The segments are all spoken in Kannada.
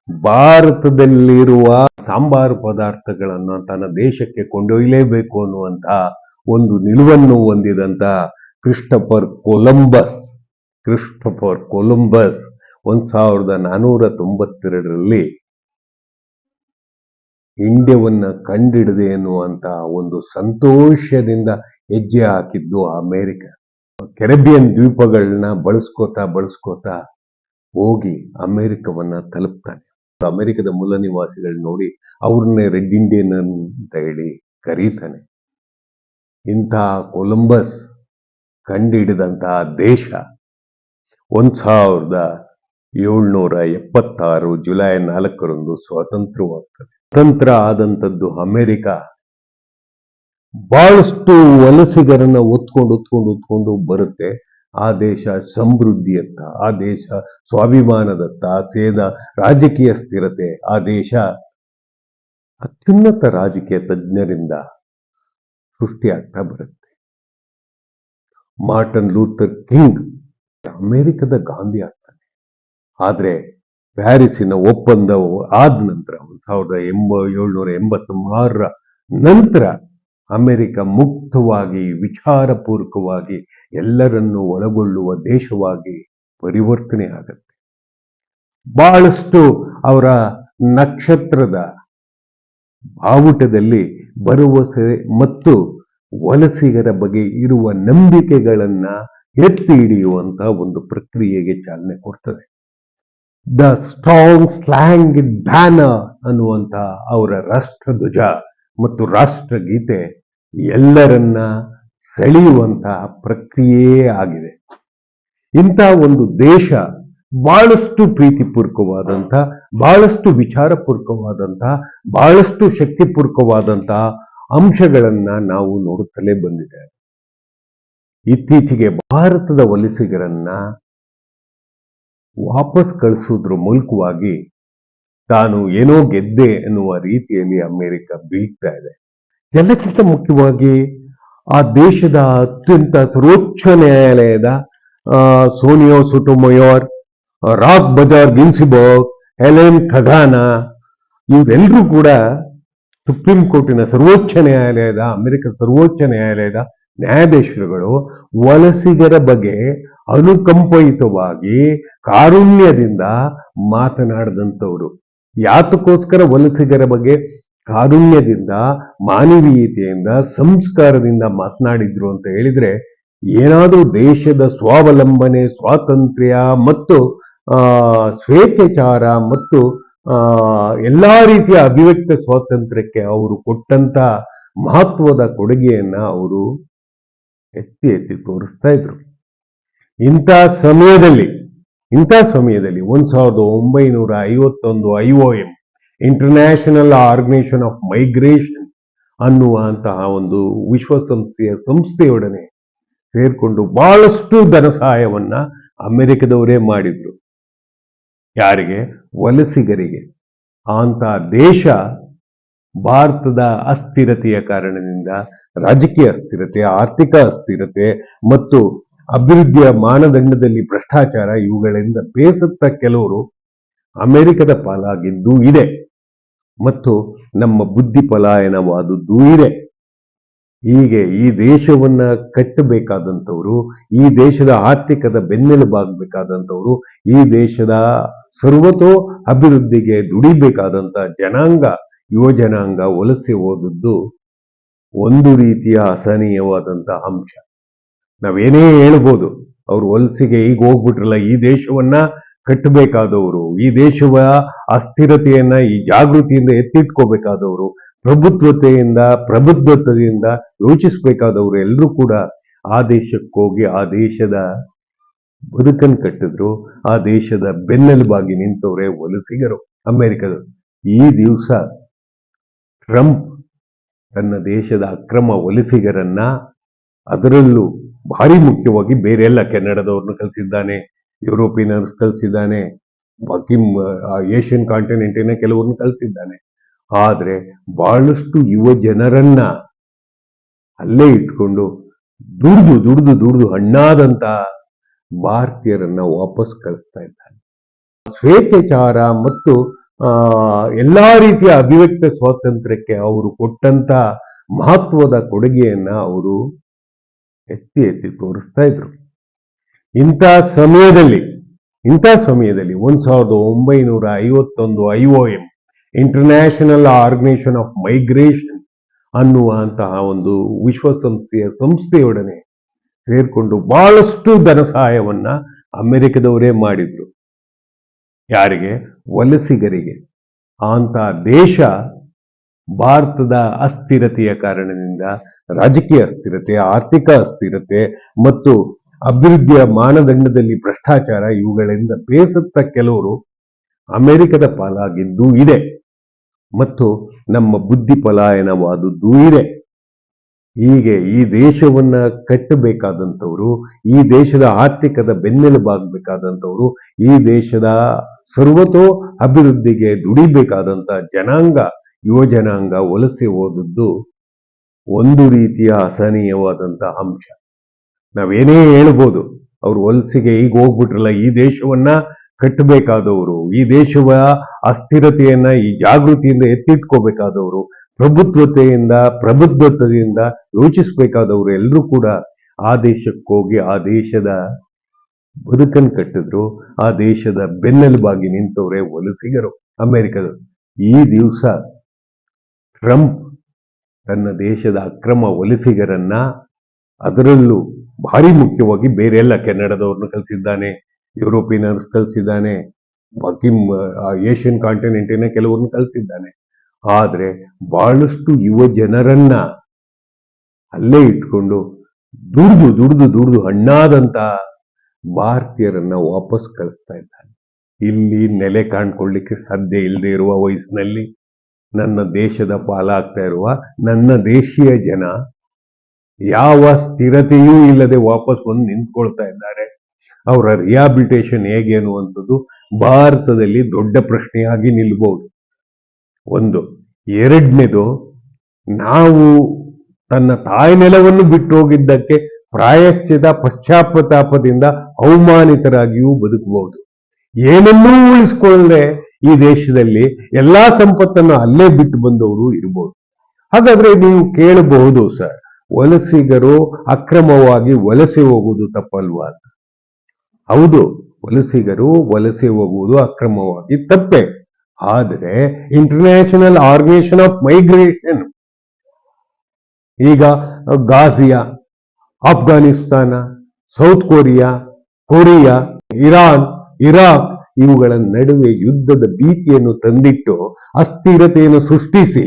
ಭಾರತದಲ್ಲಿರುವ ಸಾಂಬಾರು ಪದಾರ್ಥಗಳನ್ನು ತನ್ನ ದೇಶಕ್ಕೆ ಕೊಂಡೊಯ್ಯಲೇಬೇಕು ಅನ್ನುವಂಥ ಒಂದು ನಿಲುವನ್ನು ಹೊಂದಿದಂತ ಕ್ರಿಸ್ಟೋಫರ್ ಕೊಲಂಬಸ್ 1492ರಲ್ಲಿ ಇಂಡಿಯಾವನ್ನ ಕಂಡಿಡಿದೆ ಎನ್ನುವಂತ ಒಂದು ಸಂತೋಷದಿಂದ ಹೆಜ್ಜೆ ಹಾಕಿದ್ದು ಅಮೆರಿಕ. ಕೆರೆಬಿಯನ್ ದ್ವೀಪಗಳನ್ನ ಬಳಸ್ಕೋತಾ ಹೋಗಿ ಅಮೆರಿಕವನ್ನ ತಲುಪ್ತಾನೆ. ಅಮೆರಿಕದ ಮೂಲ ನಿವಾಸಿಗಳು ನೋಡಿ ಅವ್ರನ್ನೇ ರೆಡ್ ಇಂಡಿಯನ್ ಅಂತ ಹೇಳಿ ಕರೀತಾನೆ. ಇಂತಹ ಕೊಲಂಬಸ್ ಕಂಡುಹಿಡಿದಂತಹ ದೇಶ 1776 ಜುಲೈ 4ರಂದು ಸ್ವಾತಂತ್ರ್ಯವಾಗ್ತದೆ. ಸ್ವತಂತ್ರ ಆದಂಥದ್ದು ಅಮೆರಿಕ ಬಹಳಷ್ಟು ವಲಸಿಗರನ್ನ ಹೊತ್ಕೊಂಡು ಬರುತ್ತೆ. ಆ ದೇಶ ಸಮೃದ್ಧಿಯತ್ತ, ಆ ದೇಶ ಸ್ವಾಭಿಮಾನದತ್ತ, ಸೇದ ರಾಜಕೀಯ ಸ್ಥಿರತೆ, ಆ ದೇಶ ಅತ್ಯುನ್ನತ ರಾಜಕೀಯ ತಜ್ಞರಿಂದ ಸೃಷ್ಟಿಯಾಗ್ತಾ ಬರುತ್ತೆ. ಮಾರ್ಟಿನ್ ಲೂಥರ್ ಕಿಂಗ್ ಅಮೆರಿಕದ ಗಾಂಧಿ ಆಗ್ತಾನೆ. ಆದ್ರೆ ಪ್ಯಾರಿಸಿನ ಒಪ್ಪಂದವು ಆದ ನಂತರ 1783ರ ನಂತರ ಅಮೆರಿಕ ಮುಕ್ತವಾಗಿ ವಿಚಾರಪೂರ್ವಕವಾಗಿ ಎಲ್ಲರನ್ನೂ ಒಳಗೊಳ್ಳುವ ದೇಶವಾಗಿ ಪರಿವರ್ತನೆ ಆಗುತ್ತೆ. ಬಹಳಷ್ಟು ಅವರ ನಕ್ಷತ್ರದ ಬಾವುಟದಲ್ಲಿ ಭರವಸೆ ಮತ್ತು ವಲಸಿಗರ ಬಗ್ಗೆ ಇರುವ ನಂಬಿಕೆಗಳನ್ನ ಎತ್ತಿ ಹಿಡಿಯುವಂತ ಒಂದು ಪ್ರಕ್ರಿಯೆಗೆ ಚಾಲನೆ ಕೊಡ್ತದೆ. ದ ಸ್ಟ್ರಾಂಗ್ ಸ್ಲ್ಯಾಂಗ್ ಬ್ಯಾನರ್ ಅನ್ನುವಂತ ಅವರ ರಾಷ್ಟ್ರಧ್ವಜ ಮತ್ತು ರಾಷ್ಟ್ರಗೀತೆ ಎಲ್ಲರನ್ನ ಸೆಳೆಯುವಂತಹ ಪ್ರಕ್ರಿಯೆಯೇ ಆಗಿದೆ. ಇಂತಹ ಒಂದು ದೇಶ ಬಹಳಷ್ಟು ಪ್ರೀತಿಪೂರ್ವಕವಾದಂಥ, ಬಹಳಷ್ಟು ವಿಚಾರಪೂರ್ವಕವಾದಂಥ, ಬಹಳಷ್ಟು ಶಕ್ತಿಪೂರ್ವಕವಾದಂತಹ ಅಂಶಗಳನ್ನ ನಾವು ನೋಡುತ್ತಲೇ ಬಂದಿದ್ದೇವೆ. ಇತ್ತೀಚೆಗೆ ಭಾರತದ ವಲಸಿಗರನ್ನ ವಾಪಸ್ ಕಳಿಸುವುದ್ರ ಮೂಲಕವಾಗಿ ತಾನು ಏನೋ ಗೆದ್ದೆ ಎನ್ನುವ ರೀತಿಯಲ್ಲಿ ಅಮೆರಿಕ ಬೀಳ್ತಾ ಇದೆ. ಎಲ್ಲಕ್ಕಿಂತ ಮುಖ್ಯವಾಗಿ ಆ ದೇಶದ ಅತ್ಯಂತ ಸರ್ವೋಚ್ಚ ನ್ಯಾಯಾಲಯದ ಸೋನಿಯಾ ಸೊಟೊಮಯೋರ್, ರಾಕ್ ಬಜಾರ್ ಗಿನ್ಸಿಬರ್ಗ್, ಹೆಲೆನ್ ಖಗಾನ ಇವರೆಲ್ಲರೂ ಕೂಡ ಸುಪ್ರೀಂ ಕೋರ್ಟಿನ ಅಮೆರಿಕ ಸರ್ವೋಚ್ಚ ನ್ಯಾಯಾಲಯದ ನ್ಯಾಯಾಧೀಶರುಗಳು ವಲಸಿಗರ ಬಗ್ಗೆ ಅನುಕಂಪಯುತವಾಗಿ ಕಾರುಣ್ಯದಿಂದ ಮಾತನಾಡದಂಥವ್ರು. ಯಾತಕ್ಕೋಸ್ಕರ ವಲಸಿಗರ ಬಗ್ಗೆ ಕಾರುಣ್ಯದಿಂದ, ಮಾನವೀಯತೆಯಿಂದ, ಸಂಸ್ಕಾರದಿಂದ ಮಾತನಾಡಿದ್ರು ಅಂತ ಹೇಳಿದ್ರೆ, ಏನಾದರೂ ದೇಶದ ಸ್ವಾವಲಂಬನೆ, ಸ್ವಾತಂತ್ರ್ಯ ಮತ್ತು ಸ್ವೇಚ್ಛಾಚಾರ ಮತ್ತು ಎಲ್ಲಾ ರೀತಿಯ ಅಭಿವ್ಯಕ್ತ ಸ್ವಾತಂತ್ರ್ಯಕ್ಕೆ ಅವರು ಕೊಟ್ಟಂತ ಮಹತ್ವದ ಕೊಡುಗೆಯನ್ನ ಅವರು ಎತ್ತಿ ತೋರಿಸ್ತಾ ಇದ್ರು. ಇಂಥ ಸಮಯದಲ್ಲಿ 1951 IOM, international organisation of migration ಅನ್ನುವಂತಹ ಒಂದು ವಿಶ್ವಸಂಸ್ಥೆಯ ಸಂಸ್ಥೆಯೊಡನೆ ಸೇರ್ಕೊಂಡು ಬಹಳಷ್ಟು ಧನ ಸಹಾಯವನ್ನ ಅಮೆರಿಕದವರೇ ಮಾಡಿದ್ರು. ಯಾರಿಗೆ? ವಲಸಿಗರಿಗೆ. ಅಂತ ದೇಶ ಭಾರತದ ಅಸ್ಥಿರತೆಯ ಕಾರಣದಿಂದ, ರಾಜಕೀಯ ಅಸ್ಥಿರತೆ, ಆರ್ಥಿಕ ಅಸ್ಥಿರತೆ ಮತ್ತು ಅಭಿವೃದ್ಧಿಯ ಮಾನದಂಡದಲ್ಲಿ ಭ್ರಷ್ಟಾಚಾರ ಇವುಗಳಿಂದ ಬೇಸತ್ತ ಕೆಲವರು ಅಮೆರಿಕದ ಪಾಲಾಗಿದ್ದೂ ಇದೆ ಮತ್ತು ನಮ್ಮ ಬುದ್ಧಿ ಪಲಾಯನವಾದದ್ದೂ ಇದೆ. ಹೀಗೆ ಈ ದೇಶವನ್ನ ಕಟ್ಟಬೇಕಾದಂಥವ್ರು, ಈ ದೇಶದ ಆರ್ಥಿಕದ ಬೆನ್ನೆಲುಬಾಗಬೇಕಾದಂಥವ್ರು, ಈ ದೇಶದ ಸರ್ವತೋ ಅಭಿವೃದ್ಧಿಗೆ ದುಡಿಬೇಕಾದಂತ ಯುವ ಜನಾಂಗ ವಲಸೆ ಹೋದದ್ದು ಒಂದು ರೀತಿಯ ಅಸಹನೀಯವಾದಂತಹ ಅಂಶ. ನಾವೇನೇ ಹೇಳ್ಬೋದು, ಅವ್ರು ವಲಸೆಗೆ ಈಗ ಹೋಗ್ಬಿಟ್ರಲ್ಲ, ಈ ದೇಶವನ್ನ ಕಟ್ಟಬೇಕಾದವರು, ಈ ದೇಶದ ಅಸ್ಥಿರತೆಯನ್ನ ಈ ಜಾಗೃತಿಯಿಂದ ಎತ್ತಿಟ್ಕೋಬೇಕಾದವರು, ಪ್ರಬುದ್ಧತೆಯಿಂದ ಯೋಚಿಸಬೇಕಾದವರು ಎಲ್ಲರೂ ಕೂಡ ಆ ದೇಶಕ್ಕೆ ಹೋಗಿ ಆ ದೇಶದ ಬದುಕನ್ನು ಕಟ್ಟಿದ್ರು. ಆ ದೇಶದ ಬೆನ್ನೆಲುಬಾಗಿ ನಿಂತವರೇ ವಲಸಿಗರು, ಅಮೆರಿಕದ. ಈ ದಿವಸ ಟ್ರಂಪ್ ತನ್ನ ದೇಶದ ಅಕ್ರಮ ವಲಸಿಗರನ್ನ, ಅದರಲ್ಲೂ ಭಾರಿ ಮುಖ್ಯವಾಗಿ ಬೇರೆ ಎಲ್ಲ ಕೆನಡಾದವ್ರನ್ನ ಕಳಿಸಿದ್ದಾನೆ, ಯುರೋಪಿಯನ್ಸ್ ಕಳಿಸಿದ್ದಾನೆ, ಬಾಕಿ ಏಷ್ಯನ್ ಕಾಂಟಿನೆಂಟಿನ ಕೆಲವ್ರನ್ನ ಕಳಿಸಿದ್ದಾನೆ. ಆದ್ರೆ ಬಹಳಷ್ಟು ಯುವ ಜನರನ್ನ ಅಲ್ಲೇ ಇಟ್ಕೊಂಡು ದುಡ್ದು ಹಣ್ಣಾದಂತ ಭಾರತೀಯರನ್ನ ವಾಪಸ್ ಕಳಿಸ್ತಾ ಇದ್ದಾನೆ. ಸ್ವೇಚ್ಛಾಚಾರ ಮತ್ತು ಎಲ್ಲಾ ರೀತಿಯ ಅಭಿವ್ಯಕ್ತ ಸ್ವಾತಂತ್ರ್ಯಕ್ಕೆ ಅವರು ಕೊಟ್ಟಂತ ಮಹತ್ವದ ಕೊಡುಗೆಯನ್ನ ಅವರು ಎತ್ತಿ ಎತ್ತಿ ತೋರಿಸ್ತಾ ಇದ್ರು. ಇಂಥ ಸಮಯದಲ್ಲಿ 1951 IOM international organisation of migration ಅನ್ನುವಂತಹ ಒಂದು ಸಂಸ್ಥೆಯೊಡನೆ ಸೇರ್ಕೊಂಡು ಬಹಳಷ್ಟು ಧನ ಸಹಾಯವನ್ನ ಅಮೆರಿಕದವರೇ ಮಾಡಿದ್ರು. ಯಾರಿಗೆ? ವಲಸಿಗರಿಗೆ. ಅಂತ ದೇಶ ಭಾರತದ ಅಸ್ಥಿರತೆಯ ಕಾರಣದಿಂದ, ರಾಜಕೀಯ ಅಸ್ಥಿರತೆ, ಆರ್ಥಿಕ ಅಸ್ಥಿರತೆ ಮತ್ತು ಅಭಿವೃದ್ಧಿಯ ಮಾನದಂಡದಲ್ಲಿ ಭ್ರಷ್ಟಾಚಾರ ಇವುಗಳಿಂದ ಬೇಸತ್ತ ಕೆಲವರು ಅಮೆರಿಕದ ಪಾಲಾಗಿದ್ದೂ ಇದೆ ಮತ್ತು ನಮ್ಮ ಬುದ್ಧಿ ಪಲಾಯನವಾದದ್ದೂ ಇದೆ. ಹೀಗೆ ಈ ದೇಶವನ್ನ ಕಟ್ಟಬೇಕಾದಂಥವ್ರು, ಈ ದೇಶದ ಆರ್ಥಿಕದ ಬೆನ್ನೆಲುಬಾಗಬೇಕಾದಂಥವ್ರು, ಈ ದೇಶದ ಸರ್ವತೋ ಅಭಿವೃದ್ಧಿಗೆ ದುಡಿಬೇಕಾದಂತ ಜನಾಂಗ, ಯುವ ಜನಾಂಗ ವಲಸೆ ಹೋದದ್ದು ಒಂದು ರೀತಿಯ ಅಸಹನೀಯವಾದಂತ ಅಂಶ. ನಾವೇನೇ ಹೇಳ್ಬೋದು, ಅವ್ರು ವಲಸೆಗೆ ಈಗ ಹೋಗ್ಬಿಟ್ರಲ್ಲ, ಈ ದೇಶವನ್ನ ಕಟ್ಟಬೇಕಾದವರು, ಈ ದೇಶದ ಅಸ್ಥಿರತೆಯನ್ನ ಈ ಜಾಗೃತಿಯಿಂದ ಎತ್ತಿಟ್ಕೋಬೇಕಾದವರು, ಪ್ರಬುದ್ಧತೆಯಿಂದ ಯೋಚಿಸಬೇಕಾದವರು ಎಲ್ಲರೂ ಕೂಡ ಆ ದೇಶಕ್ಕೆ ಹೋಗಿ ಆ ದೇಶದ ಬದುಕನ್ನು ಕಟ್ಟಿದ್ರು. ಆ ದೇಶದ ಬೆನ್ನೆಲುಬಾಗಿ ನಿಂತವರೇ ವಲಸಿಗರು, ಅಮೆರಿಕದ. ಈ ದಿವಸ ಟ್ರಂಪ್ ತನ್ನ ದೇಶದ ಅಕ್ರಮ ವಲಸಿಗರನ್ನ, ಅದರಲ್ಲೂ ಭಾರಿ ಮುಖ್ಯವಾಗಿ ಬೇರೆ ಎಲ್ಲ ಕೆನಡಾದವ್ರನ್ನ ಕಳಿಸಿದ್ದಾನೆ, ಯುರೋಪಿಯನ್ಸ್ ಕಳಿಸಿದ್ದಾನೆ, ಬಾಕಿ ಏಷ್ಯನ್ ಕಾಂಟಿನೆಂಟಿನ ಕೆಲವರನ್ನು ಕಳಿಸಿದ್ದಾನೆ. ಆದ್ರೆ ಬಹಳಷ್ಟು ಯುವ ಜನರನ್ನ ಅಲ್ಲೇ ಇಟ್ಕೊಂಡು ದುಡ್ದು ಹಣ್ಣಾದಂತ ಭಾರತೀಯರನ್ನ ವಾಪಸ್ ಕಳಿಸ್ತಾ ಇದ್ದಾನೆ. ಇಲ್ಲಿ ನೆಲೆ ಕಾಣ್ಕೊಳ್ಳಿಕ್ಕೆ ಸಾಧ್ಯ ಇಲ್ಲದೆ ಇರುವ ವಯಸ್ಸಿನಲ್ಲಿ ನನ್ನ ದೇಶದ ಪಾಲಾಗ್ತಾ ಇರುವ ನನ್ನ ದೇಶೀಯ ಜನ ಯಾವ ಸ್ಥಿರತೆಯೂ ಇಲ್ಲದೆ ವಾಪಸ್ ಬಂದು ನಿಂತ್ಕೊಳ್ತಾ ಇದ್ದಾರೆ. ಅವರ ರಿಹಾಬಿಲಿಟೇಷನ್ ಹೇಗೆ ಅನ್ನುವಂಥದ್ದು ಭಾರತದಲ್ಲಿ ದೊಡ್ಡ ಪ್ರಶ್ನೆಯಾಗಿ ನಿಲ್ಬಹುದು. ಒಂದು. ಎರಡನೇದು, ನಾವು ತನ್ನ ತಾಯಿ ನೆಲವನ್ನು ಬಿಟ್ಟು ಹೋಗಿದ್ದಕ್ಕೆ ಪ್ರಾಯಶ್ಚಿತ ಪಶ್ಚಾತ್ತಾಪದಿಂದ ಅವಮಾನಿತರಾಗಿಯೂ ಬದುಕಬಹುದು. ಏನನ್ನೂ ಉಳಿಸ್ಕೊಳ್ಳದೆ ಈ ದೇಶದಲ್ಲಿ ಎಲ್ಲಾ ಸಂಪತ್ತನ್ನು ಅಲ್ಲೇ ಬಿಟ್ಟು ಬಂದವರು ಇರಬಹುದು. ಹಾಗಾದ್ರೆ ನೀವು ಕೇಳಬಹುದು, ಸರ್, ವಲಸಿಗರು ಅಕ್ರಮವಾಗಿ ವಲಸೆ ಹೋಗುವುದು ತಪ್ಪಲ್ವಾ? ಹೌದು, ವಲಸಿಗರು ವಲಸೆ ಹೋಗುವುದು ಅಕ್ರಮವಾಗಿ ತಪ್ಪೆ. ಆದರೆ ಇಂಟರ್ನ್ಯಾಷನಲ್ ಆರ್ಗನೈಸೇಷನ್ ಆಫ್ ಮೈಗ್ರೇಷನ್ ಈಗ ಗಾಜಿಯಾ, Afghanistan, South Korea, Iran, Iraq ಇವುಗಳ ನಡುವೆ ಯುದ್ಧದ ಭೀತಿಯನ್ನು ತಂದಿಟ್ಟು ಅಸ್ಥಿರತೆಯನ್ನು ಸೃಷ್ಟಿಸಿ,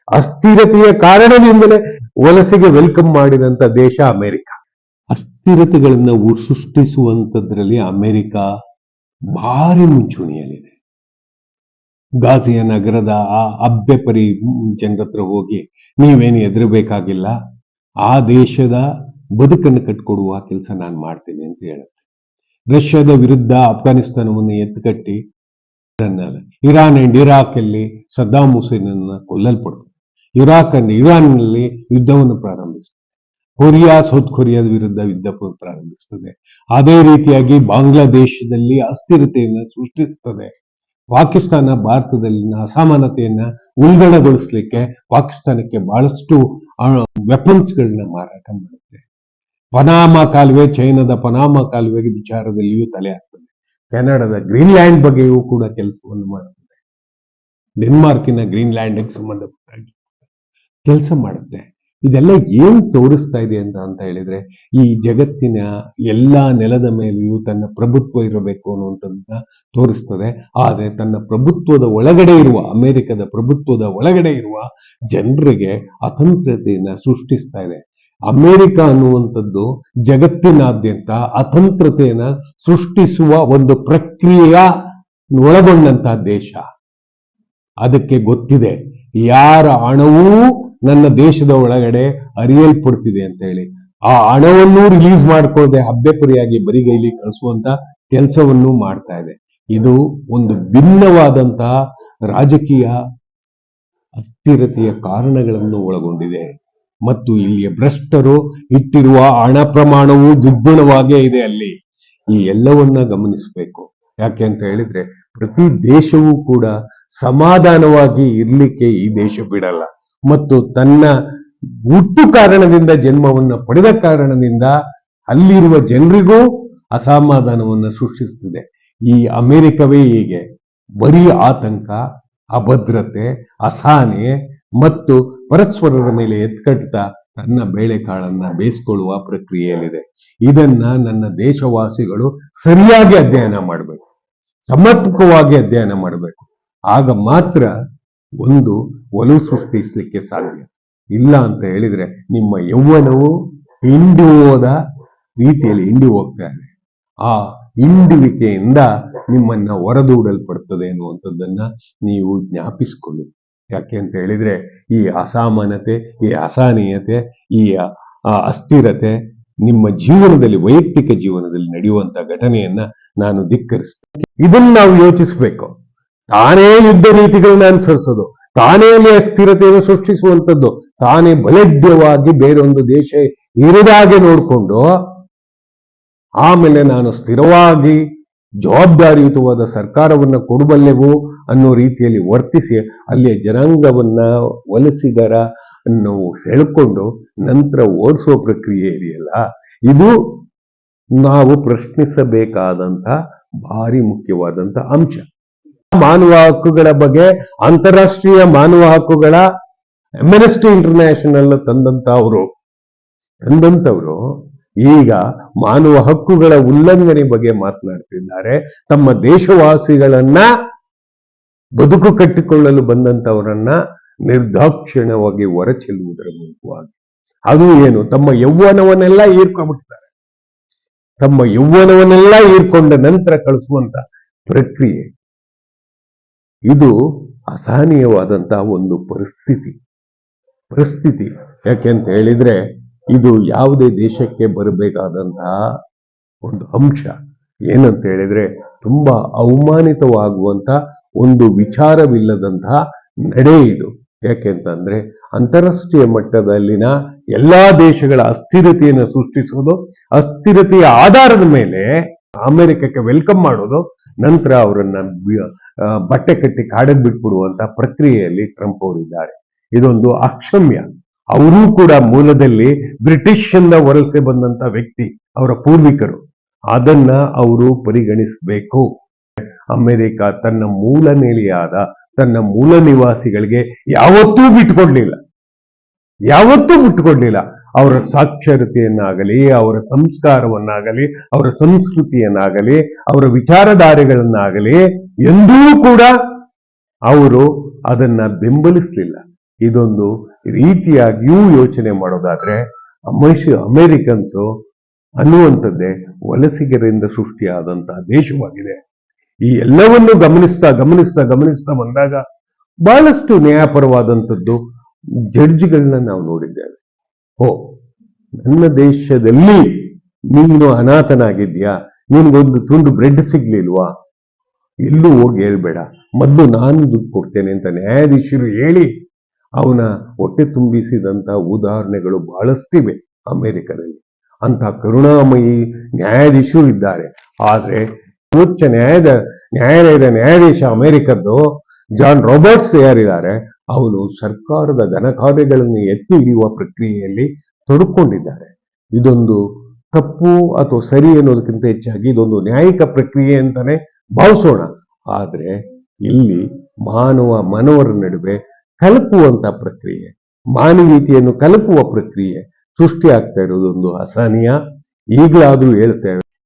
ಅಸ್ಥಿರತೆಯ ಕಾರಣದಿಂದಲೇ ವಲಸೆಗೆ ವೆಲ್ಕಮ್ ಮಾಡಿದಂತ ದೇಶ ಅಮೆರಿಕ. ಅಸ್ಥಿರತೆಗಳನ್ನು ಸೃಷ್ಟಿಸುವಂತದ್ರಲ್ಲಿ ಅಮೆರಿಕ ಭಾರಿ ಮುಂಚೂಣಿಯಲ್ಲಿದೆ. ಗಾಜಿಯಾ ನಗರದ ಆ ಅಬ್ಬೆಪರಿ ಜನರ ಹತ್ರ ಹೋಗಿ ನೀವೇನು ಹೆದರಬೇಕಾಗಿಲ್ಲ, ಆ ದೇಶದ ಬದುಕನ್ನು ಕಟ್ಕೊಡುವ ಕೆಲಸ ನಾನು ಮಾಡ್ತೀನಿ ಅಂತ ಹೇಳುತ್ತೆ. ರಷ್ಯಾದ ವಿರುದ್ಧ ಅಫ್ಘಾನಿಸ್ತಾನವನ್ನು ಎತ್ತುಕಟ್ಟಿ ಇರಾನ್ ಅಂಡ್ ಇರಾಕ್ ಅಲ್ಲಿ ಸದ್ದಾಮ್ ಹುಸೇನ್ ಕೊಲ್ಲಲ್ಪಡ್ತು. ಇರಾನ್ನಲ್ಲಿ ಯುದ್ಧವನ್ನು ಪ್ರಾರಂಭಿಸಿದೆ. ಸೌತ್ ಕೊರಿಯಾದ ವಿರುದ್ಧ ಯುದ್ಧ ಪ್ರಾರಂಭಿಸುತ್ತದೆ. ಅದೇ ರೀತಿಯಾಗಿ ಬಾಂಗ್ಲಾದೇಶದಲ್ಲಿ ಅಸ್ಥಿರತೆಯನ್ನು ಸೃಷ್ಟಿಸುತ್ತದೆ. ಪಾಕಿಸ್ತಾನ ಭಾರತದಲ್ಲಿನ ಅಸಮಾನತೆಯನ್ನ ಉಲ್ಬಣಗೊಳಿಸಲಿಕ್ಕೆ ಪಾಕಿಸ್ತಾನಕ್ಕೆ ಬಹಳಷ್ಟು ವೆಪನ್ಸ್ಗಳನ್ನ ಮಾರಾಟ ಮಾಡುತ್ತೆ. ಚೈನಾದ ಪನಾಮಾ ಕಾಲುವೆಗೆ ವಿಚಾರದಲ್ಲಿಯೂ ತಲೆ ಹಾಕ್ತದೆ. ಕೆನಡಾದ ಗ್ರೀನ್ಲ್ಯಾಂಡ್ ಬಗ್ಗೆಯೂ ಕೂಡ ಕೆಲಸವನ್ನು ಮಾಡುತ್ತದೆ. ಡೆನ್ಮಾರ್ಕಿನ ಗ್ರೀನ್ಲ್ಯಾಂಡ್ಗೆ ಸಂಬಂಧಪಟ್ಟ ಕೆಲಸ ಮಾಡುತ್ತೆ. ಇದೆಲ್ಲ ಏನ್ ತೋರಿಸ್ತಾ ಇದೆ ಅಂತ ಹೇಳಿದ್ರೆ, ಈ ಜಗತ್ತಿನ ಎಲ್ಲಾ ನೆಲದ ಮೇಲೆಯೂ ತನ್ನ ಪ್ರಭುತ್ವ ಇರಬೇಕು ಅನ್ನುವಂಥದ್ದನ್ನ ತೋರಿಸ್ತದೆ. ಆದರೆ ತನ್ನ ಪ್ರಭುತ್ವದ ಒಳಗಡೆ ಇರುವ, ಅಮೆರಿಕದ ಪ್ರಭುತ್ವದ ಒಳಗಡೆ ಇರುವ ಜನರಿಗೆ ಅತಂತ್ರತೆಯನ್ನ ಸೃಷ್ಟಿಸ್ತಾ ಇದೆ. ಅಮೆರಿಕ ಅನ್ನುವಂಥದ್ದು ಜಗತ್ತಿನಾದ್ಯಂತ ಅತಂತ್ರತೆಯನ್ನ ಸೃಷ್ಟಿಸುವ ಒಂದು ಪ್ರಕ್ರಿಯೆಯ ಒಳಗೊಂಡಂತಹ ದೇಶ. ಅದಕ್ಕೆ ಗೊತ್ತಿದೆ, ಯಾರ ಹಣವೂ ನನ್ನ ದೇಶದ ಒಳಗಡೆ ಅರಿಯಲ್ಪಡ್ತಿದೆ ಅಂತ ಹೇಳಿ ಆ ಹಣವನ್ನು ರಿಲೀಸ್ ಮಾಡ್ಕೊಳ್ಳದೆ ಹಬ್ಬೆಪರಿಯಾಗಿ ಬರಿಗೈಲಿ ಕಳಿಸುವಂತ ಕೆಲಸವನ್ನು ಮಾಡ್ತಾ ಇದೆ. ಇದು ಒಂದು ಭಿನ್ನವಾದಂತಹ ರಾಜಕೀಯ ಅಸ್ಥಿರತೆಯ ಕಾರಣಗಳನ್ನು ಒಳಗೊಂಡಿದೆ ಮತ್ತು ಇಲ್ಲಿಯ ಭ್ರಷ್ಟರು ಇಟ್ಟಿರುವ ಹಣ ಪ್ರಮಾಣವು ದುರ್ಗುಣವಾಗೇ ಇದೆ ಅಲ್ಲಿ. ಈ ಎಲ್ಲವನ್ನ ಗಮನಿಸಬೇಕು. ಯಾಕೆ ಅಂತ ಹೇಳಿದ್ರೆ, ಪ್ರತಿ ದೇಶವೂ ಕೂಡ ಸಮಾಧಾನವಾಗಿ ಇರ್ಲಿಕ್ಕೆ ಈ ದೇಶ ಬಿಡಲ್ಲ. ಮತ್ತು ತನ್ನ ಹುಟ್ಟು ಕಾರಣದಿಂದ, ಜನ್ಮವನ್ನು ಪಡೆದ ಕಾರಣದಿಂದ ಅಲ್ಲಿರುವ ಜನರಿಗೂ ಅಸಮಾಧಾನವನ್ನು ಸೃಷ್ಟಿಸುತ್ತಿದೆ. ಈ ಅಮೆರಿಕವೇ ಹೀಗೆ ಬರೀ ಆತಂಕ, ಅಭದ್ರತೆ, ಅಸಹನೆ ಮತ್ತು ಪರಸ್ಪರರ ಮೇಲೆ ಎತ್ಕಟ್ತಾ ತನ್ನ ಬೇಳೆಕಾಳನ್ನ ಬೇಯಿಸಿಕೊಳ್ಳುವ ಪ್ರಕ್ರಿಯೆಯಲ್ಲಿದೆ. ಇದನ್ನ ನನ್ನ ದೇಶವಾಸಿಗಳು ಸರಿಯಾಗಿ ಅಧ್ಯಯನ ಮಾಡಬೇಕು, ಸಮರ್ಪಕವಾಗಿ ಅಧ್ಯಯನ ಮಾಡಬೇಕು. ಆಗ ಮಾತ್ರ ಒಂದು ಒಲವು ಸೃಷ್ಟಿಸಲಿಕ್ಕೆ ಸಾಧ್ಯ. ಇಲ್ಲ ಅಂತ ಹೇಳಿದ್ರೆ ನಿಮ್ಮ ಯೌವನವು ಹಿಂಡಿ ಹೋದ ರೀತಿಯಲ್ಲಿ ಹಿಂಡಿ ಹೋಗ್ತಾ ಇದೆ. ಆ ಹಿಂಡುವಿಕೆಯಿಂದ ನಿಮ್ಮನ್ನ ಹೊರದೂಡಲ್ಪಡ್ತದೆ ಅನ್ನುವಂಥದ್ದನ್ನ ನೀವು ಜ್ಞಾಪಿಸ್ಕೊಳ್ಳಿ. ಯಾಕೆ ಅಂತ ಹೇಳಿದ್ರೆ ಈ ಅಸಮಾನತೆ, ಈ ಅಸಹನೀಯತೆ, ಈ ಅಸ್ಥಿರತೆ ನಿಮ್ಮ ಜೀವನದಲ್ಲಿ, ವೈಯಕ್ತಿಕ ಜೀವನದಲ್ಲಿ ನಡೆಯುವಂತ ಘಟನೆಯನ್ನ ನಾನು ಧಿಕ್ಕರಿಸ್ತೇನೆ. ಇದನ್ನ ನಾವು ಯೋಚಿಸ್ಬೇಕು. ತಾನೇ ಯುದ್ಧ ರೀತಿಗಳನ್ನ ಅನುಸರಿಸೋದು, ತಾನೇ ಅಸ್ಥಿರತೆಯನ್ನು ಸೃಷ್ಟಿಸುವಂಥದ್ದು, ತಾನೇ ಬಲಢ್ಯವಾಗಿ ಬೇರೊಂದು ದೇಶ ಇರದಾಗೆ ನೋಡಿಕೊಂಡು ಆಮೇಲೆ ನಾನು ಸ್ಥಿರವಾಗಿ ಜವಾಬ್ದಾರಿಯುತವಾದ ಸರ್ಕಾರವನ್ನ ಕೊಡಬಲ್ಲೆವು ಅನ್ನೋ ರೀತಿಯಲ್ಲಿ ವರ್ತಿಸಿ ಅಲ್ಲಿಯ ಜನಾಂಗವನ್ನ ವಲಸಿಗರ ಅನ್ನು ಸೆಳ್ಕೊಂಡು ನಂತರ ಓಡಿಸುವ ಪ್ರಕ್ರಿಯೆ ಇದೆಯಲ್ಲ, ಇದು ನಾವು ಪ್ರಶ್ನಿಸಬೇಕಾದಂತ ಭಾರಿ ಮುಖ್ಯವಾದಂತ ಅಂಶ. ಮಾನವ ಹಕ್ಕುಗಳ ಬಗ್ಗೆ ಅಂತಾರಾಷ್ಟ್ರೀಯ ಮಾನವ ಹಕ್ಕುಗಳ ಅಮ್ನೆಸ್ಟಿ ಇಂಟರ್ನ್ಯಾಷನಲ್ ತಂದಂತವರು ಈಗ ಮಾನವ ಹಕ್ಕುಗಳ ಉಲ್ಲಂಘನೆ ಬಗ್ಗೆ ಮಾತನಾಡ್ತಿದ್ದಾರೆ. ತಮ್ಮ ದೇಶವಾಸಿಗಳನ್ನ ಬದುಕು ಕಟ್ಟಿಕೊಳ್ಳಲು ಬಂದಂತವರನ್ನ ನಿರ್ದಾಕ್ಷಿಣ್ಯವಾಗಿ ಹೊರಚೆಲ್ಲುವುದರ ಮೂಲಕವಾಗಿ ಅದು ಏನು, ತಮ್ಮ ಯೌವನವನ್ನೆಲ್ಲ ಹೀರ್ಕೊಂಡ್ಬಿಡ್ತಾರೆ. ತಮ್ಮ ಯೌವನವನ್ನೆಲ್ಲ ಹೀರ್ಕೊಂಡ ನಂತರ ಕಳಿಸುವಂತ ಪ್ರಕ್ರಿಯೆ ಇದು ಅಸಹನೀಯವಾದಂತಹ ಒಂದು ಪರಿಸ್ಥಿತಿ. ಯಾಕೆಂತ ಹೇಳಿದ್ರೆ ಇದು ಯಾವುದೇ ದೇಶಕ್ಕೆ ಬರಬೇಕಾದಂತಹ ಒಂದು ಅಂಶ. ಏನಂತ ಹೇಳಿದ್ರೆ ತುಂಬಾ ಅವಮಾನಿತವಾಗುವಂತ ಒಂದು ವಿಚಾರವಿಲ್ಲದಂತಹ ನಡೆ ಇದು. ಯಾಕೆಂತಂದ್ರೆ ಅಂತಾರಾಷ್ಟ್ರೀಯ ಮಟ್ಟದಲ್ಲಿನ ಎಲ್ಲಾ ದೇಶಗಳ ಅಸ್ಥಿರತೆಯನ್ನು ಸೃಷ್ಟಿಸೋದು, ಅಸ್ಥಿರತೆಯ ಆಧಾರದ ಮೇಲೆ ಅಮೆರಿಕಕ್ಕೆ ವೆಲ್ಕಮ್ ಮಾಡೋದು, ನಂತರ ಅವರನ್ನ ಬಟ್ಟೆ ಕಟ್ಟಿ ಕಾಡಕ್ ಬಿಟ್ಬಿಡುವಂತ ಪ್ರಕ್ರಿಯೆಯಲ್ಲಿ ಟ್ರಂಪ್ ಅವರಿದ್ದಾರೆ. ಇದೊಂದು ಅಕ್ಷಮ್ಯ. ಅವರೂ ಕೂಡ ಮೂಲದಲ್ಲಿ ಬ್ರಿಟಿಷ್ ಇಂದ ವಲಸೆ ಬಂದಂತ ವ್ಯಕ್ತಿ, ಅವರ ಪೂರ್ವಿಕರು. ಅದನ್ನ ಅವರು ಪರಿಗಣಿಸಬೇಕು. ಅಮೆರಿಕ ತನ್ನ ಮೂಲ ನೆಲೆಯಾದ, ತನ್ನ ಮೂಲ ನಿವಾಸಿಗಳಿಗೆ ಯಾವತ್ತೂ ಬಿಟ್ಟುಕೊಡ್ಲಿಲ್ಲ. ಅವರ ಸಾಕ್ಷರತೆಯನ್ನಾಗಲಿ, ಅವರ ಸಂಸ್ಕಾರವನ್ನಾಗಲಿ, ಅವರ ಸಂಸ್ಕೃತಿಯನ್ನಾಗಲಿ, ಅವರ ವಿಚಾರಧಾರೆಗಳನ್ನಾಗಲಿ ಎಂದೂ ಕೂಡ ಅವರು ಅದನ್ನ ಬೆಂಬಲಿಸಲಿಲ್ಲ. ಇದೊಂದು ರೀತಿಯಾಗಿಯೂ ಯೋಚನೆ ಮಾಡೋದಾದ್ರೆ ಅಮೆರಿಕನ್ಸು ಅನ್ನುವಂಥದ್ದೇ ವಲಸಿಗರಿಂದ ಸೃಷ್ಟಿಯಾದಂತಹ ದೇಶವಾಗಿದೆ. ಈ ಎಲ್ಲವನ್ನು ಗಮನಿಸ್ತಾ ಬಂದಾಗ ಬಹಳಷ್ಟು ನ್ಯಾಯಪರವಾದಂಥದ್ದು ಜಡ್ಜ್ಗಳನ್ನ ನಾವು ನೋಡಿದ್ದೇವೆ. ನನ್ನ ದೇಶದಲ್ಲಿ ನೀನು ಅನಾಥನಾಗಿದ್ಯಾ, ನಿನ್ಗೊಂದು ತುಂಡು ಬ್ರೆಡ್ ಸಿಗ್ಲಿಲ್ವಾ, ಎಲ್ಲೂ ಹೋಗಿ ಹೇಳ್ಬೇಡ, ಮೊದಲು ನಾನು ದುಡ್ಡು ಕೊಡ್ತೇನೆ ಅಂತ ನ್ಯಾಯಾಧೀಶರು ಹೇಳಿ ಅವನ ಹೊಟ್ಟೆ ತುಂಬಿಸಿದಂತ ಉದಾಹರಣೆಗಳು ಬಹಳಷ್ಟಿವೆ ಅಮೆರಿಕದಲ್ಲಿ. ಅಂತ ಕರುಣಾಮಯಿ ನ್ಯಾಯಾಧೀಶರು ಇದ್ದಾರೆ. ಆದ್ರೆ ಸರ್ವೋಚ್ಚ ನ್ಯಾಯಾಲಯದ ನ್ಯಾಯಾಧೀಶ ಅಮೆರಿಕದ್ದು ಜಾನ್ ರಾಬರ್ಟ್ಸ್ ಯಾರಿದ್ದಾರೆ, ಅವನು ಸರ್ಕಾರದ ಘನ ಕಾರ್ಯಗಳನ್ನು ಎತ್ತಿ ಹಿಡಿಯುವ ಪ್ರಕ್ರಿಯೆಯಲ್ಲಿ ತೊಡಕೊಂಡಿದ್ದಾರೆ. ಇದೊಂದು ತಪ್ಪು ಅಥವಾ ಸರಿ ಅನ್ನೋದಕ್ಕಿಂತ ಹೆಚ್ಚಾಗಿ ಇದೊಂದು ನ್ಯಾಯಿಕ ಪ್ರಕ್ರಿಯೆ ಅಂತಾನೆ ಭಾವಿಸೋಣ. ಆದ್ರೆ ಇಲ್ಲಿ ಮಾನವರ ನಡುವೆ ಕಲಕುವಂತ ಪ್ರಕ್ರಿಯೆ, ಮಾನವೀಯತೆಯನ್ನು ಕಲಕುವ ಪ್ರಕ್ರಿಯೆ ಸೃಷ್ಟಿ ಆಗ್ತಾ ಇರೋದೊಂದು ಅಸಹನೀಯ. ಈಗಲಾದ್ರೂ ಹೇಳ್ತೇವೆ,